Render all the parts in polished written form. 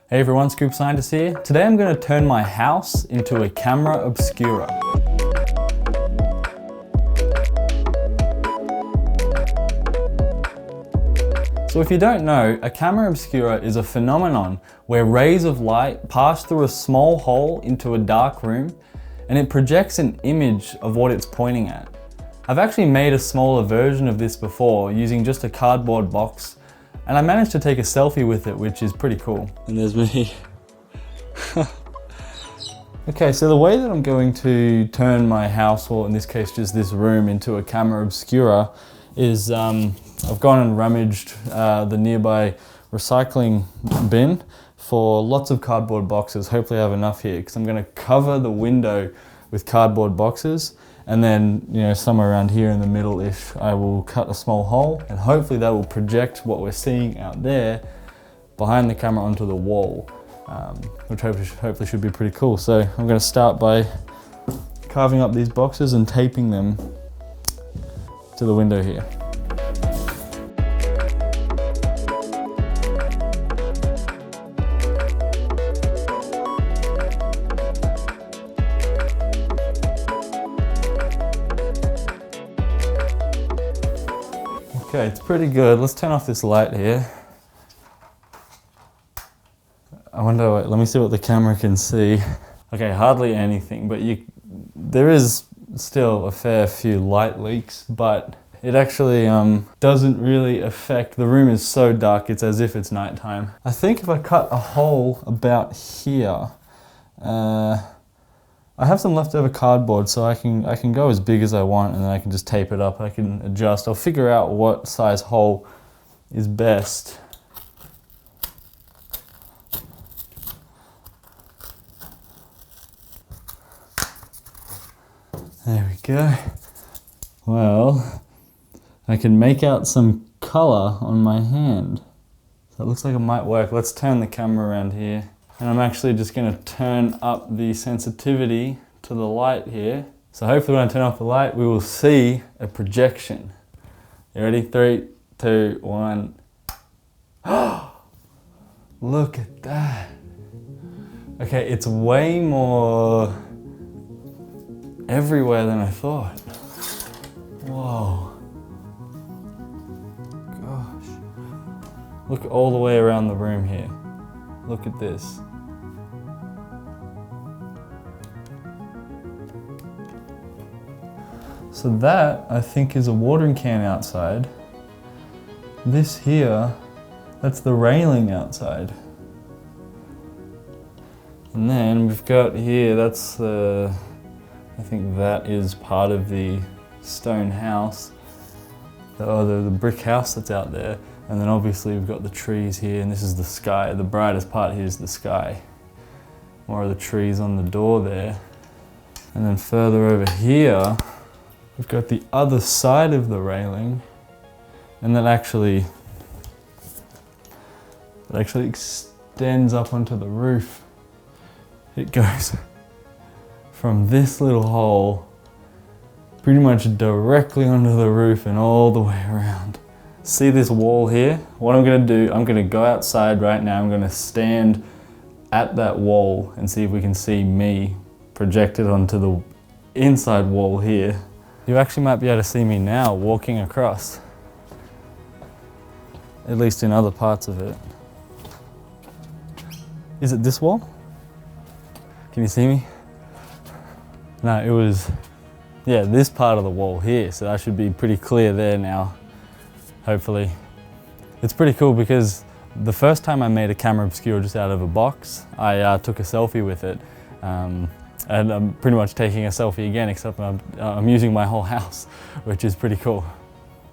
Hey everyone, Scoop Scientist here. Today I'm going to turn my house into a camera obscura. So if you don't know, a camera obscura is a phenomenon where rays of light pass through a small hole into a dark room and it projects an image of what it's pointing at. I've actually made a smaller version of this before using just a cardboard box, and I managed to take a selfie with it, which is pretty cool. And there's me. Okay, so the way that I'm going to turn my house, or in this case just this room, into a camera obscura is I've gone and rummaged the nearby recycling bin for lots of cardboard boxes. Hopefully I have enough here because I'm going to cover the window with cardboard boxes, and then, you know, somewhere around here in the middle-ish, I will cut a small hole, and hopefully that will project what we're seeing out there behind the camera onto the wall, which hopefully should be pretty cool. So I'm going to start by carving up these boxes and taping them to the window here. Okay, it's pretty good. Let's turn off this light here. I wonder, wait, let me see what the camera can see. Okay, hardly anything, but there is still a fair few light leaks, but it actually doesn't really affect, the room is so dark, it's as if it's nighttime. I think if I cut a hole about here, I have some leftover cardboard, so I can go as big as I want, and then I can just tape it up. I can adjust. I'll figure out what size hole is best. There we go. Well, I can make out some color on my hand. So it looks like it might work. Let's turn the camera around here. And I'm actually just going to turn up the sensitivity to the light here. So hopefully when I turn off the light, we will see a projection. You ready? 3, 2, 1. Look at that. Okay, it's way more everywhere than I thought. Whoa. Gosh. Look all the way around the room here. Look at this. So that, I think, is a watering can outside. This here, that's the railing outside. And then we've got here, that's I think that is part of the stone house, the brick house that's out there. And then obviously we've got the trees here, and this is the sky. The brightest part here is the sky. More of the trees on the door there. And then further over here, we've got the other side of the railing, and that actually extends up onto the roof. It goes from this little hole pretty much directly onto the roof and all the way around. See this wall here? What I'm going to do, I'm going to go outside right now. I'm going to stand at that wall and see if we can see me projected onto the inside wall here. You actually might be able to see me now walking across, at least in other parts of it. Is it this wall? Can you see me? No, it was, yeah, this part of the wall here, so I should be pretty clear there now. Hopefully. It's pretty cool because the first time I made a camera obscura just out of a box, I took a selfie with it. And I'm pretty much taking a selfie again, except I'm using my whole house, which is pretty cool.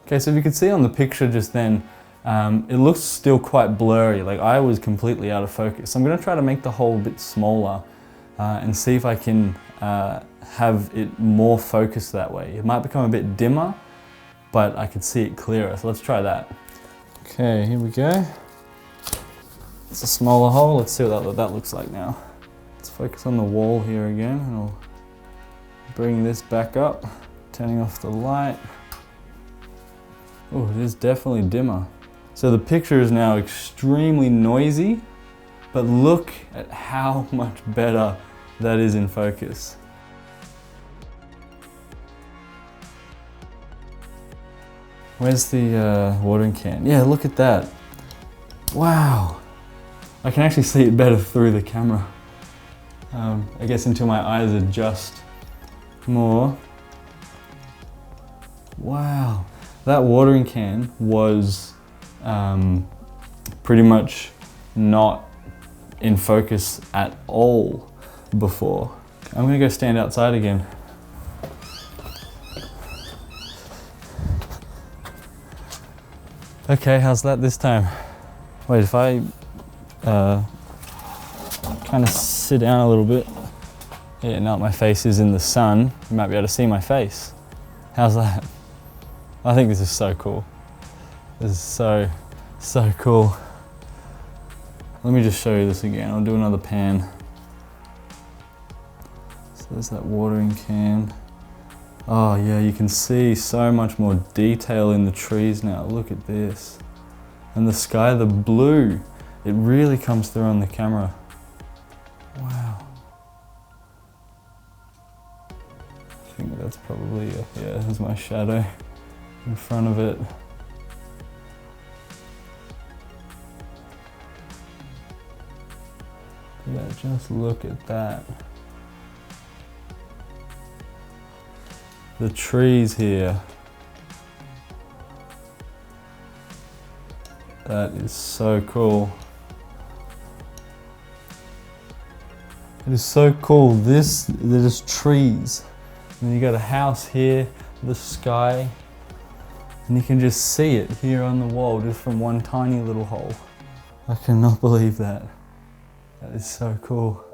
Okay, so if you could see on the picture just then, it looks still quite blurry, like I was completely out of focus. So I'm gonna try to make the hole a bit smaller and see if I can have it more focused that way. It might become a bit dimmer, but I can see it clearer, so let's try that. Okay, here we go. It's a smaller hole, let's see what that looks like now. Let's focus on the wall here again, and I'll bring this back up, turning off the light. Oh, it is definitely dimmer. So the picture is now extremely noisy, but look at how much better that is in focus. Where's the watering can? Yeah, look at that. Wow. I can actually see it better through the camera. I guess until my eyes adjust more. Wow. That watering can was pretty much not in focus at all before. I'm gonna go stand outside again. Okay, how's that this time? Wait, if I kind of sit down a little bit. Yeah, now my face is in the sun, you might be able to see my face. How's that? I think this is so cool. This is so cool. Let me just show you this again. I'll do another pan. So there's that watering can. Oh yeah, you can see so much more detail in the trees now. Look at this. And the sky, the blue, it really comes through on the camera. Wow. I think that's probably, yeah, there's my shadow in front of it. Yeah, just look at that. The trees here. That is so cool. It is so cool. There's trees. And then you got a house here, the sky, and you can just see it here on the wall just from one tiny little hole. I cannot believe that. That is so cool.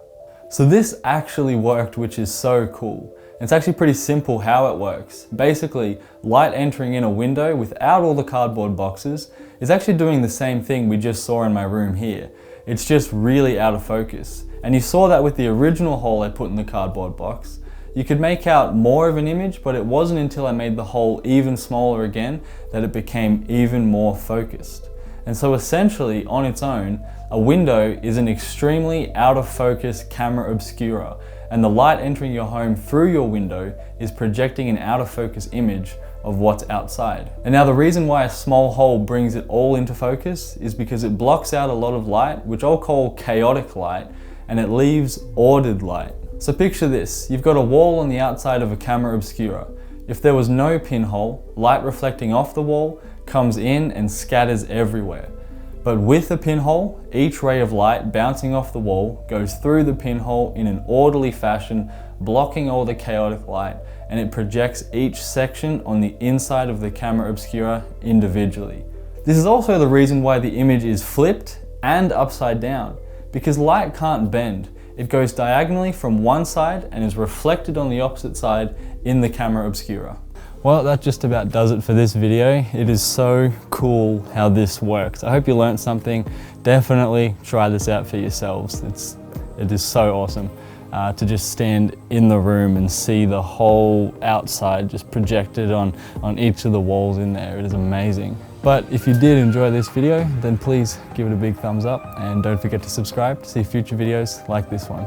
So this actually worked, which is so cool. It's actually pretty simple how it works. Basically, light entering in a window without all the cardboard boxes is actually doing the same thing we just saw in my room here. It's just really out of focus. And you saw that with the original hole I put in the cardboard box. You could make out more of an image, but it wasn't until I made the hole even smaller again that it became even more focused. And so essentially, on its own, a window is an extremely out of focus camera obscura, and the light entering your home through your window is projecting an out of focus image of what's outside. And now the reason why a small hole brings it all into focus is because it blocks out a lot of light, which I'll call chaotic light, and it leaves ordered light. So picture this, you've got a wall on the outside of a camera obscura. If there was no pinhole, light reflecting off the wall comes in and scatters everywhere. But with a pinhole, each ray of light bouncing off the wall goes through the pinhole in an orderly fashion, blocking all the chaotic light, and it projects each section on the inside of the camera obscura individually. This is also the reason why the image is flipped and upside down, because light can't bend. It goes diagonally from one side and is reflected on the opposite side in the camera obscura. Well, that just about does it for this video. It is so cool how this works. I hope you learned something. Definitely try this out for yourselves. It is so awesome to just stand in the room and see the whole outside just projected on each of the walls in there. It is amazing. But if you did enjoy this video, then please give it a big thumbs up and don't forget to subscribe to see future videos like this one.